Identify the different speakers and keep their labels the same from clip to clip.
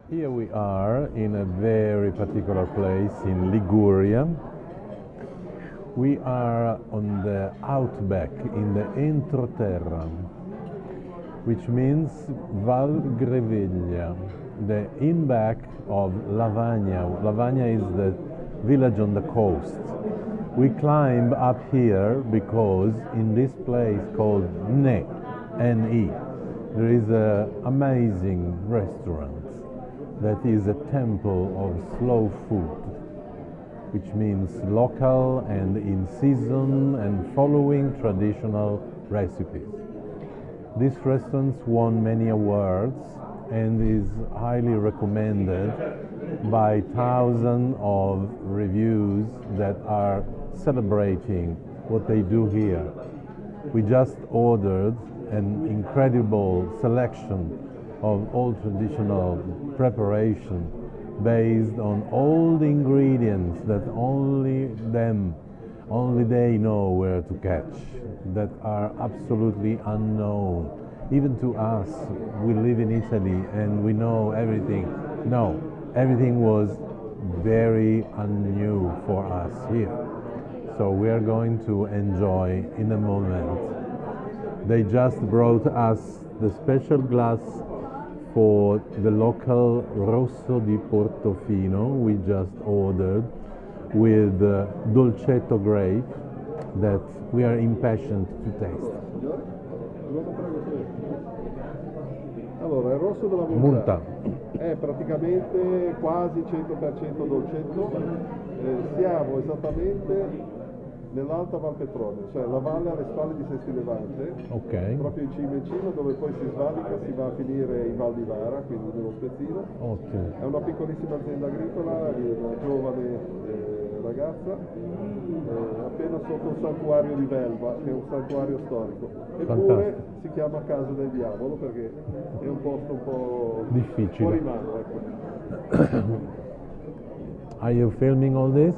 Speaker 1: Here we are in a very particular place in Liguria. We are on the outback in the entroterra, which means Val Greveglia, the in-back of Lavagna. Lavagna is the village on the coast. We climb up here because in this place called N-E, there is an amazing restaurant that is a temple of slow food, which means local and in season and following traditional recipes. This restaurant won many awards and is highly recommended by thousands of reviews that are celebrating what they do here. We just ordered an incredible selection of all traditional preparation based on all the ingredients that only they know where to catch, that are absolutely unknown. Even to us, we live in Italy and we know everything. No, everything was very new for us here. So we are going to enjoy in a moment. They just brought us the special glass for the local Rosso di Portofino we just ordered with dolcetto grape that we are impatient to taste.
Speaker 2: Allora, il rosso della Brinca è praticamente quasi 100% dolcetto. Siamo esattamente nell'Alta Val Petronio, cioè la valle alle spalle di Sesti Levante, proprio in cima dove poi si svalica, si va a finire in Val di Vara, quindi nello Spezzino. È una piccolissima azienda agricola di una giovane ragazza, appena sotto il santuario di Velva, che è un santuario storico. Eppure si chiama Casa del Diavolo perché è un posto un po'
Speaker 1: difficile.
Speaker 2: Fuori mano, ecco.
Speaker 1: Are you filming all this?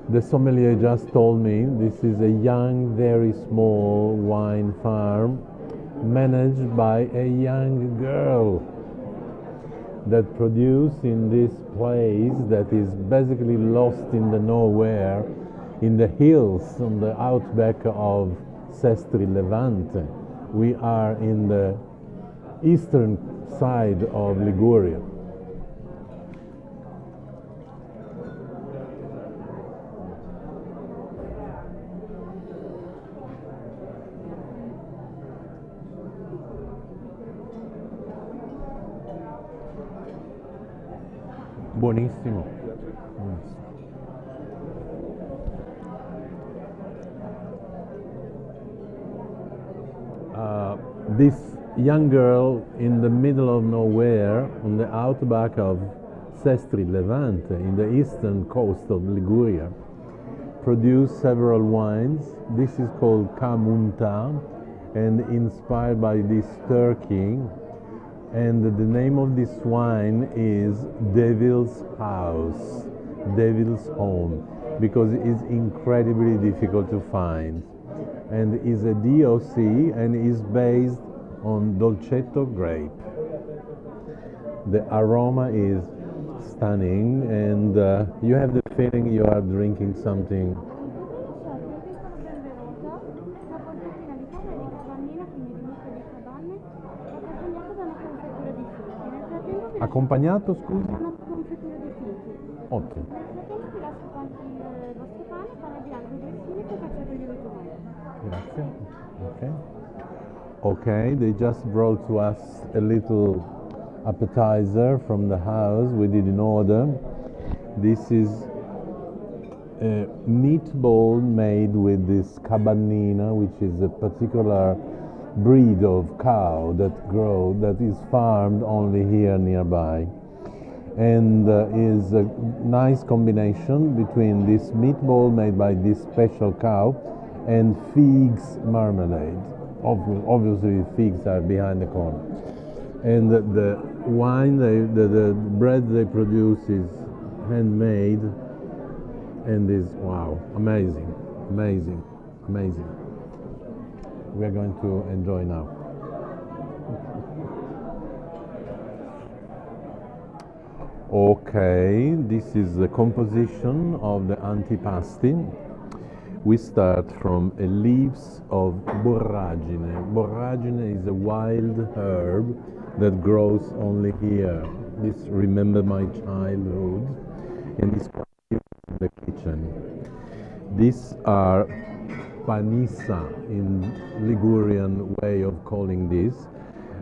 Speaker 1: The sommelier just told me this is a young, very small wine farm managed by a young girl that produces in this place that is basically lost in the nowhere, in the hills on the outback of Sestri Levante. We are in the eastern side of Liguria. Buonissimo. This young girl in the middle of nowhere on the outback of Sestri Levante in the eastern coast of Liguria produced several wines. This is called Camunta and inspired by this turkey. And the name of this wine is Devil's House, Devil's Home, because it is incredibly difficult to find. And is a DOC and is based on dolcetto grape. The aroma is stunning and you have the feeling you are drinking something. Accompagnato, scusi?
Speaker 3: Una confettura di fichi.
Speaker 1: Ottimo.
Speaker 3: Nel frattempo vi lascio quanto il vostro pane bianco, grissini e cacio di lievito tomate.
Speaker 1: Grazie. Okay. Okay, they just brought to us a little appetizer from the house we didn't order. This is a meatball made with this cabanina, which is a particular breed of cow that is farmed only here nearby, and is a nice combination between this meatball made by this special cow and figs marmalade. Obviously figs are behind the corner, and the wine, the bread they produce is handmade and is wow, amazing. We are going to enjoy now. Okay, this is the composition of the antipasti. We start from leaves of borragine. Borragine is a wild herb that grows only here. This remember my childhood, and it's quite used in the kitchen. These are panissa in Ligurian way of calling this.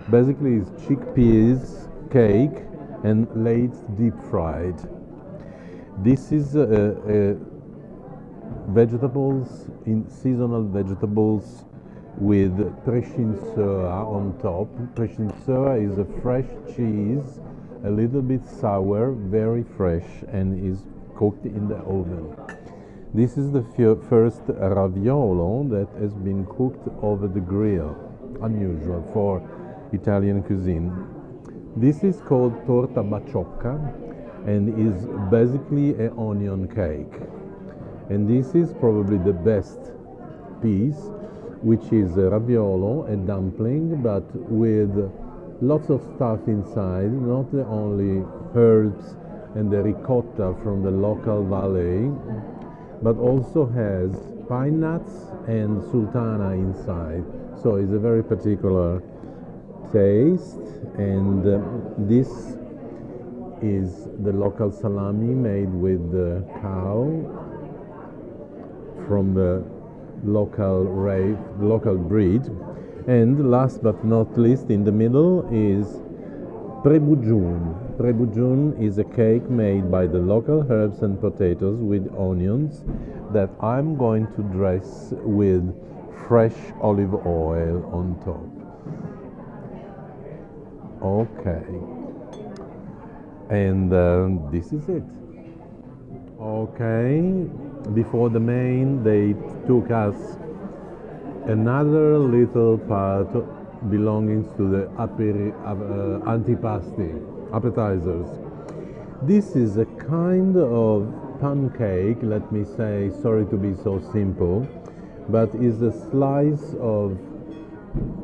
Speaker 1: Basically, it's chickpeas cake and late deep fried. This is vegetables in seasonal vegetables with prescinsura on top. Prescinsura is a fresh cheese, a little bit sour, very fresh, and is cooked in the oven. This is the first raviolo that has been cooked over the grill, unusual for Italian cuisine. This is called Torta Bachoka and is basically an onion cake. And this is probably the best piece, which is a raviolo, a dumpling, but with lots of stuff inside, not only herbs and the ricotta from the local valley, but also has pine nuts and sultana inside. So it's a very particular taste, and this is the local salami made with the cow from the local breed. And last but not least, in the middle is prebujun. Prebujun is a cake made by the local herbs and potatoes with onions that I'm going to dress with fresh olive oil on top. Okay, and this is it. Okay, before the main, they took us another little part belonging to the antipasti, appetizers. This is a kind of pancake, let me say, sorry to be so simple, but is a slice of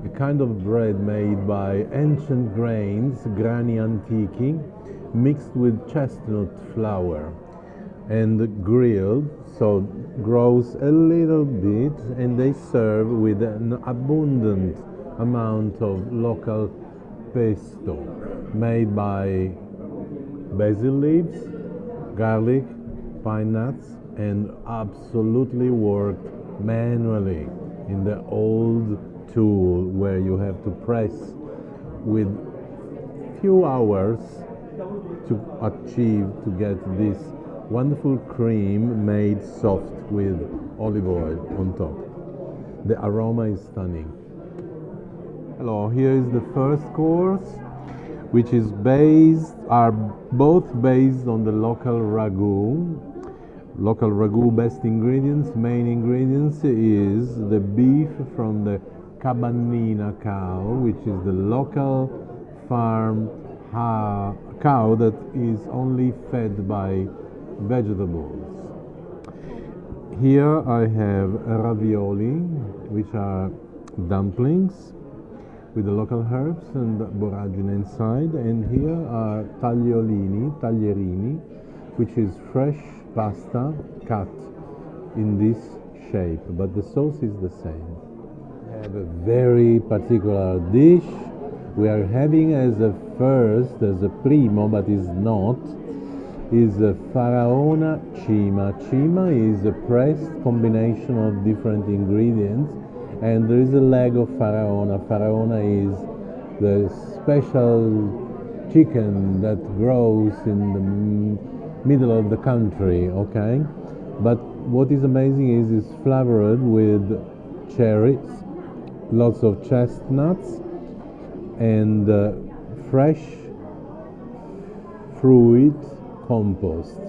Speaker 1: a kind of bread made by ancient grains, grani antichi, mixed with chestnut flour and grilled, so grows a little bit, and they serve with an abundant amount of local pesto made by basil leaves, garlic, pine nuts, and absolutely worked manually in the old tool where you have to press with few hours to achieve to get this wonderful cream made soft with olive oil on top. The aroma is stunning. Hello, here is the first course, which is both based on the local ragu. Local ragu best ingredients, main ingredients is the beef from the Cabannina cow, which is the local farm cow that is only fed by vegetables. Here I have ravioli, which are dumplings with the local herbs and borragine inside, and here are taglierini, which is fresh pasta cut in this shape, but the sauce is the same. I have a very particular dish we are having as a first, as a primo, but is not, is a faraona cima. Cima is a pressed combination of different ingredients, and there is a leg of faraona. Faraona is the special chicken that grows in the middle of the country, okay? But what is amazing is it's flavored with cherries, lots of chestnuts, and fresh fruit compost,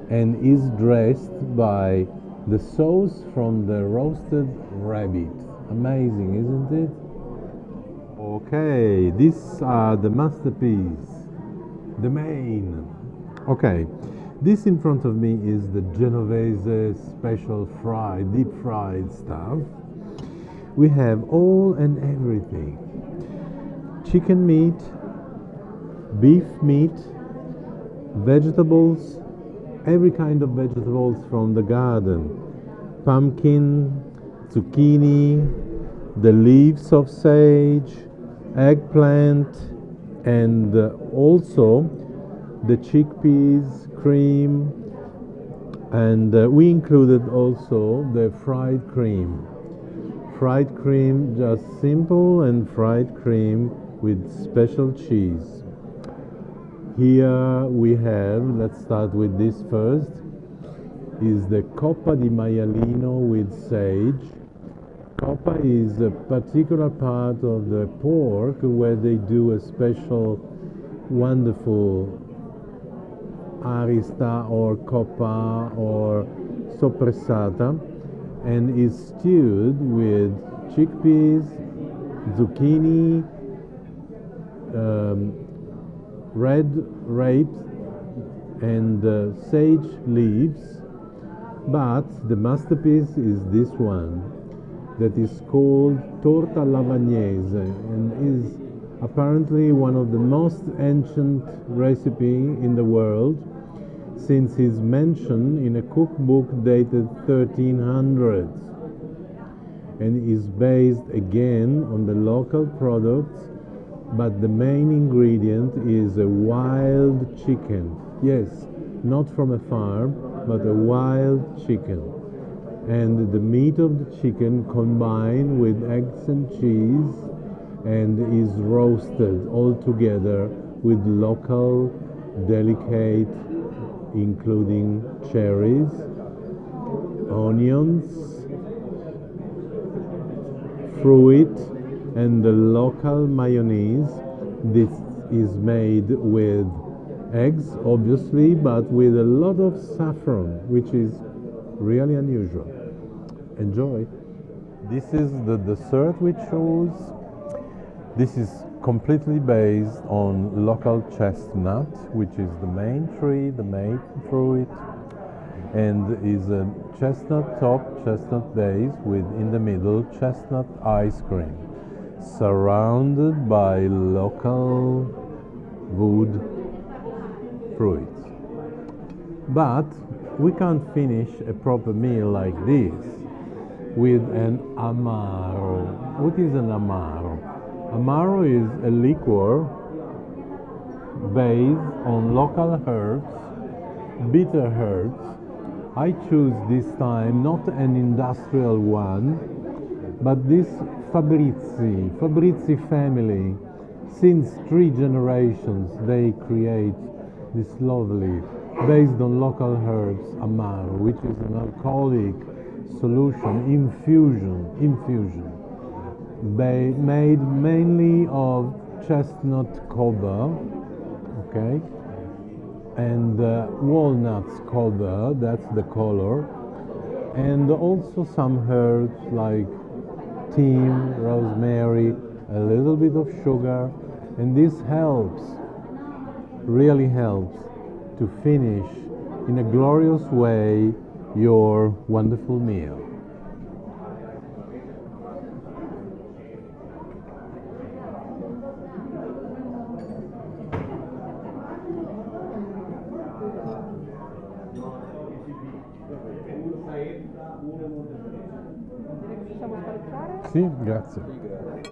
Speaker 1: and is dressed by the sauce from the roasted rabbit. Amazing, isn't it? Okay, these are the masterpiece, the main. Okay, this in front of me is the Genovese special deep fried stuff. We have all and everything. Chicken meat, beef meat, vegetables, every kind of vegetables from the garden. Pumpkin, zucchini, the leaves of sage, eggplant, and also the chickpeas, cream, and we included also the fried cream. Fried cream, just simple and fried cream with special cheese. Here we have, let's start with this first, is the Coppadi Mayalino with sage. Coppa is a particular part of the pork where they do a special wonderful arista or coppa or soppressata, and is stewed with chickpeas, zucchini, red grapes, and sage leaves. But the masterpiece is this one that is called Torta Lavagnese and is apparently one of the most ancient recipes in the world, since it's mentioned in a cookbook dated 1300s, and is based again on the local products, but the main ingredient is a wild chicken. Yes, not from a farm, but a wild chicken. And the meat of the chicken combined with eggs and cheese and is roasted all together with local delicate, including cherries, onions, fruit, and the local mayonnaise. This is made with eggs, obviously, but with a lot of saffron, which is really unusual. Enjoy. This is the dessert we chose. This is completely based on local chestnut, which is the main tree, the main fruit, and is a chestnut top, chestnut base with in the middle chestnut ice cream, surrounded by local wood fruits. But we can't finish a proper meal like this with an amaro. What is an amaro? Amaro is a liqueur based on local herbs, bitter herbs. I choose this time not an industrial one, but this Fabrizi family. Since 3 generations they create this lovely, based on local herbs, amaro, which is an alcoholic solution, infusion, made mainly of chestnut cover, okay, and walnuts cover, that's the color, and also some herbs like thyme, rosemary, a little bit of sugar, and this helps, really helps to finish in a glorious way your wonderful meal. Sì, grazie.